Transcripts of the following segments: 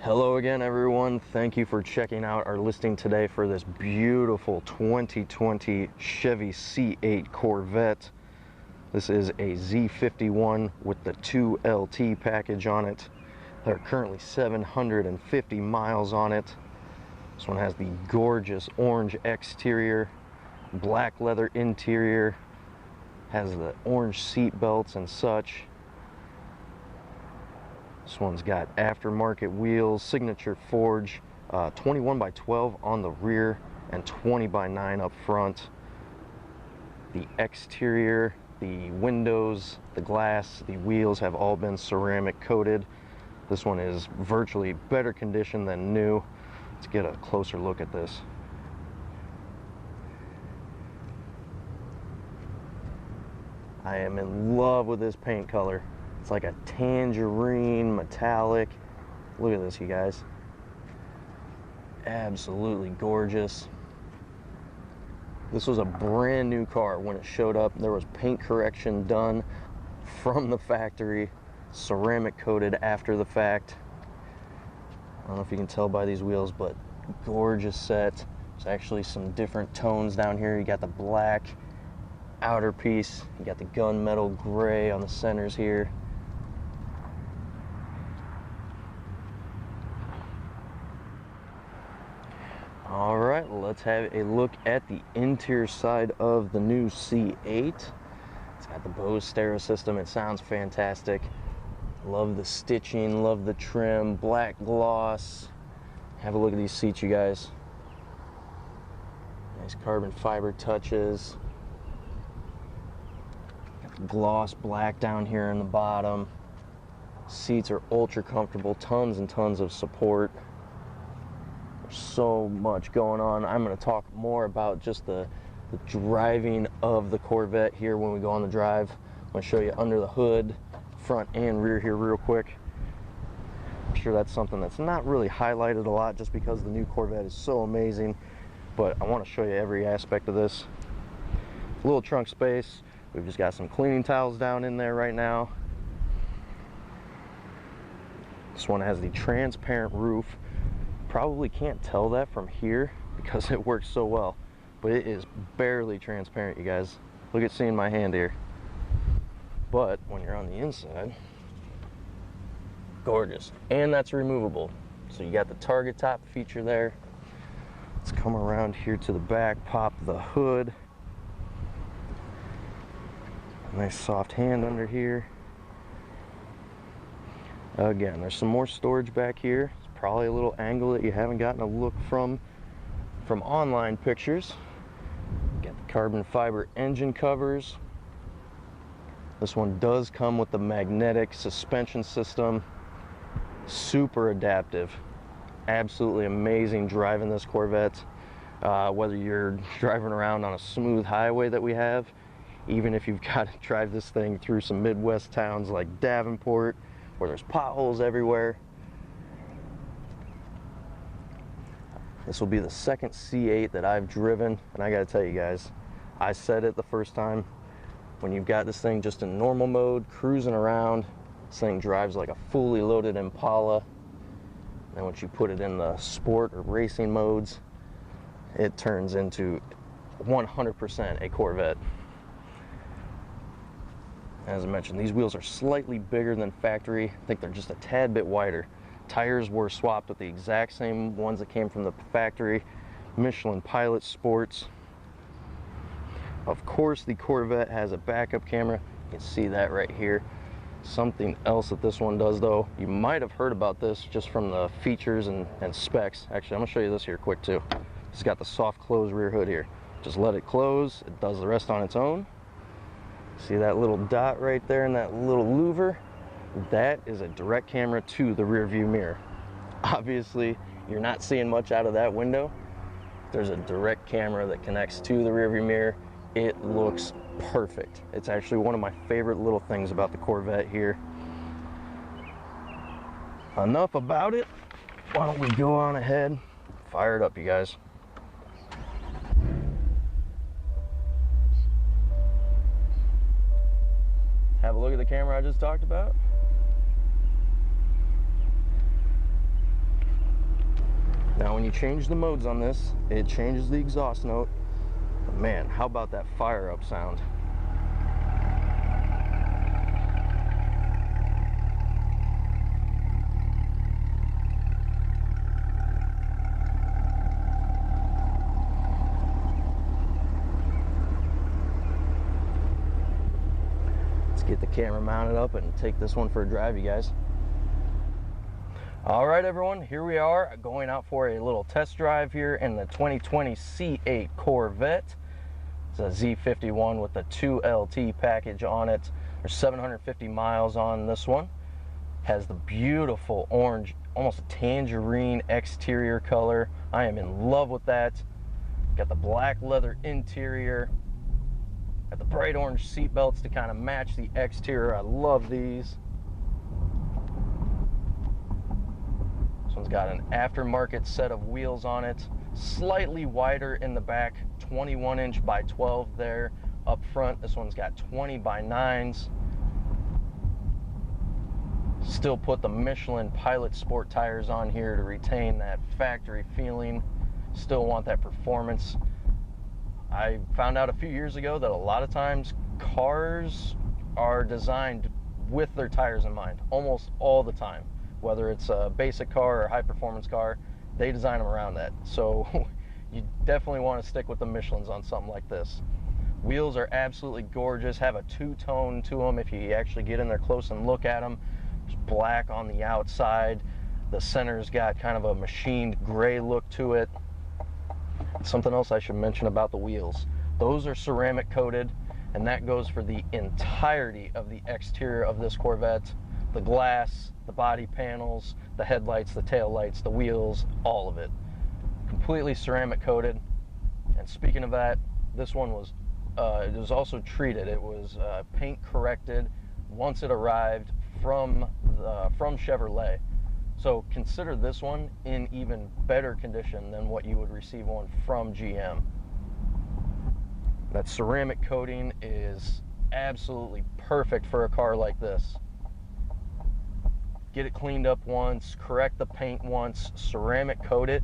Hello again, everyone. Thank you for checking out our listing today for this beautiful 2020 Chevy C8 Corvette. This is a Z51 with the 2LT package on it. There are currently 750 miles on it. This one has the gorgeous orange exterior, black leather interior, has the orange seat belts and such. This one's got aftermarket wheels, signature forge, 21 by 12 on the rear and 20 by 9 up front. The exterior, the windows, the glass, the wheels have all been ceramic coated. This one is virtually better condition than new. Let's get a closer look at this. I am in love with this paint color. It's like a tangerine metallic. Look at this, you guys. Absolutely gorgeous. This was a brand new car when it showed up. There was paint correction done from the factory, ceramic coated after the fact. I don't know if you can tell by these wheels, but gorgeous set. There's actually some different tones down here. You got the black outer piece, you got the gunmetal gray on the centers here. All right, let's have a look at the interior side of the new C8. It's got the Bose stereo system. It sounds fantastic. Love the stitching, love the trim, black gloss. Have a look at these seats, you guys. Nice carbon fiber touches. Got the gloss black down here in the bottom. Seats are ultra comfortable, tons and tons of support. So much going on. I'm going to talk more about just the driving of the Corvette here when we go on the drive. I'm going to show you under the hood, front and rear here real quick. I'm sure that's something that's not really highlighted a lot just because the new Corvette is so amazing, but I want to show you every aspect of this. A little trunk space. We've just got some cleaning towels down in there right now. This one has the transparent roof. Probably can't tell that from here because it works so well, but it is barely transparent, you guys. Look at seeing my hand here. But when you're on the inside, gorgeous. And that's removable. So you got the target top feature there. Let's come around here to the back, pop the hood. Nice soft hand under here. Again, there's some more storage back here. Probably a little angle that you haven't gotten a look from online pictures. Got the carbon fiber engine covers. This one does come with the magnetic suspension system. Super adaptive. Absolutely amazing driving this Corvette. Whether you're driving around on a smooth highway that we have, even if you've got to drive this thing through some Midwest towns like Davenport, where there's potholes everywhere. This will be the second C8 that I've driven, and I gotta tell you guys, I said it the first time, when you've got this thing just in normal mode, cruising around, this thing drives like a fully loaded Impala. And once you put it in the sport or racing modes, it turns into 100% a Corvette. As I mentioned, these wheels are slightly bigger than factory. I think they're just a tad bit wider. Tires were swapped with the exact same ones that came from the factory, Michelin Pilot Sports. Of course, the Corvette has a backup camera. You can see that right here. Something else that this one does, though, you might have heard about this just from the features and specs. Actually, I'm gonna show you this here quick too. It's got the soft close rear hood here. Just let it close, it does the rest on its own. See that little dot right there and that little louver? That is a direct camera to the rear view mirror. Obviously, you're not seeing much out of that window. There's a direct camera that connects to the rear view mirror. It looks perfect. It's actually one of my favorite little things about the Corvette here. Enough about it. Why don't we go on ahead, fire it up, you guys. Have a look at the camera I just talked about. Now when you change the modes on this, it changes the exhaust note. But man, how about that fire up sound? Let's get the camera mounted up and take this one for a drive, you guys. All right, everyone, here we are going out for a little test drive here in the 2020 C8 Corvette. It's a Z51 with the 2LT package on it. There's 750 miles on this one. Has the beautiful orange, almost a tangerine exterior color. I am in love with that. Got the black leather interior. Got the bright orange seat belts to kind of match the exterior. I love these. This one's got an aftermarket set of wheels on it, slightly wider in the back, 21" by 12 there up front. This one's got 20 by 9s. Still put the Michelin Pilot Sport tires on here to retain that factory feeling. Still want that performance. I found out a few years ago that a lot of times cars are designed with their tires in mind, almost all the time. Whether it's a basic car or a high performance car, they design them around that. So you definitely want to stick with the Michelins on something like this. Wheels are absolutely gorgeous, have a two-tone to them if you actually get in there close and look at them. There's black on the outside. The center's got kind of a machined gray look to it. Something else I should mention about the wheels. Those are ceramic coated, and that goes for the entirety of the exterior of this Corvette. The glass, the body panels, the headlights, the tail lights, the wheels, all of it. Completely ceramic coated. And speaking of that, this one was it was also treated. It was paint corrected once it arrived from Chevrolet. So consider this one in even better condition than what you would receive one from GM. That ceramic coating is absolutely perfect for a car like this. Get it cleaned up once, correct the paint once, ceramic coat it,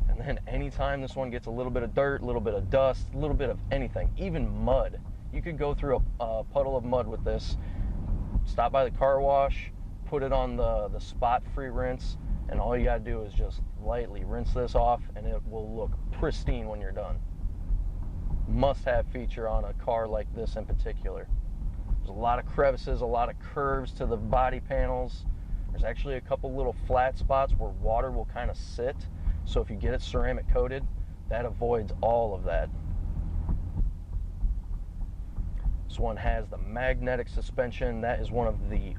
and then anytime this one gets a little bit of dirt, a little bit of dust, a little bit of anything, even mud, you could go through a puddle of mud with this, stop by the car wash, put it on the spot-free rinse, and all you gotta do is just lightly rinse this off and it will look pristine when you're done. Must-have feature on a car like this in particular. There's a lot of crevices, a lot of curves to the body panels. There's actually a couple little flat spots where water will kind of sit. So if you get it ceramic coated, that avoids all of that. This one has the magnetic suspension. That is one of the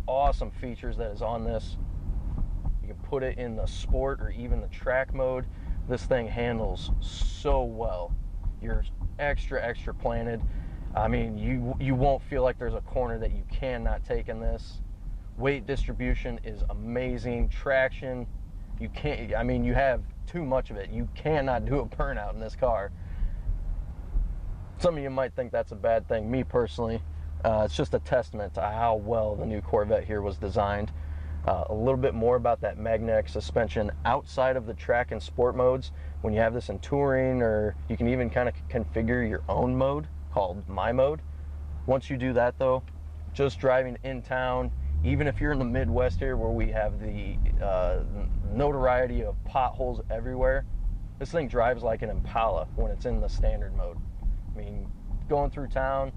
awesome features that is on this. You can put it in the sport or even the track mode. This thing handles so well. You're extra planted. I mean, you won't feel like there's a corner that you cannot take in this. Weight distribution is amazing. Traction, you can't, I mean, you have too much of it. You cannot do a burnout in this car. Some of you might think that's a bad thing. Me personally, it's just a testament to how well the new Corvette here was designed. A little bit more about that magnetic suspension outside of the track and sport modes. When you have this in touring, or you can even kind of configure your own mode called My Mode. Once you do that though, just driving in town, even if you're in the Midwest here where we have the notoriety of potholes everywhere, this thing drives like an Impala when it's in the standard mode. I mean, going through town,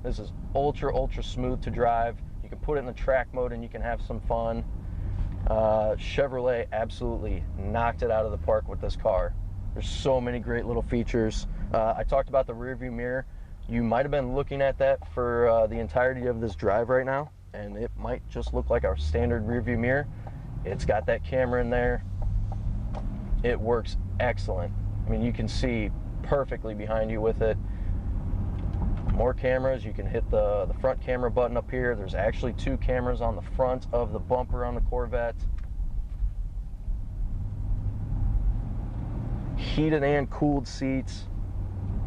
this is ultra smooth to drive. You can put it in the track mode and you can have some fun. Chevrolet absolutely knocked it out of the park with this car. There's so many great little features. I talked about the rear view mirror. You might have been looking at that for the entirety of this drive right now, and it might just look like our standard rear view mirror. It's got that camera in there. It works excellent. I mean, you can see perfectly behind you with it. More cameras. You can hit the front camera button up here. There's actually 2 cameras on the front of the bumper on the Corvette. Heated and cooled seats.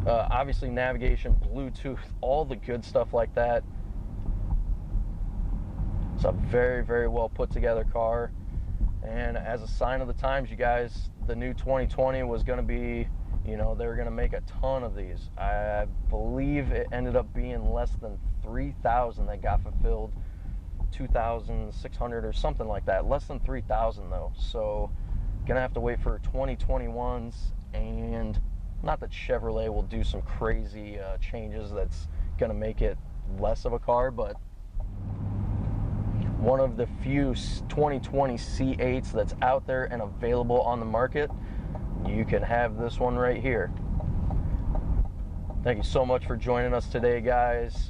Obviously navigation, Bluetooth, all the good stuff like that. It's a very well put together car. And as a sign of the times, you guys, the new 2020 was going to be, you know, they were going to make a ton of these. I believe it ended up being less than 3,000 that got fulfilled, 2,600 or something like that. Less than 3,000 though. So gonna have to wait for 2021s, and not that Chevrolet will do some crazy changes that's gonna make it less of a car, but one of the few 2020 C8s that's out there and available on the market. You can have this one right here. Thank you so much for joining us today, guys.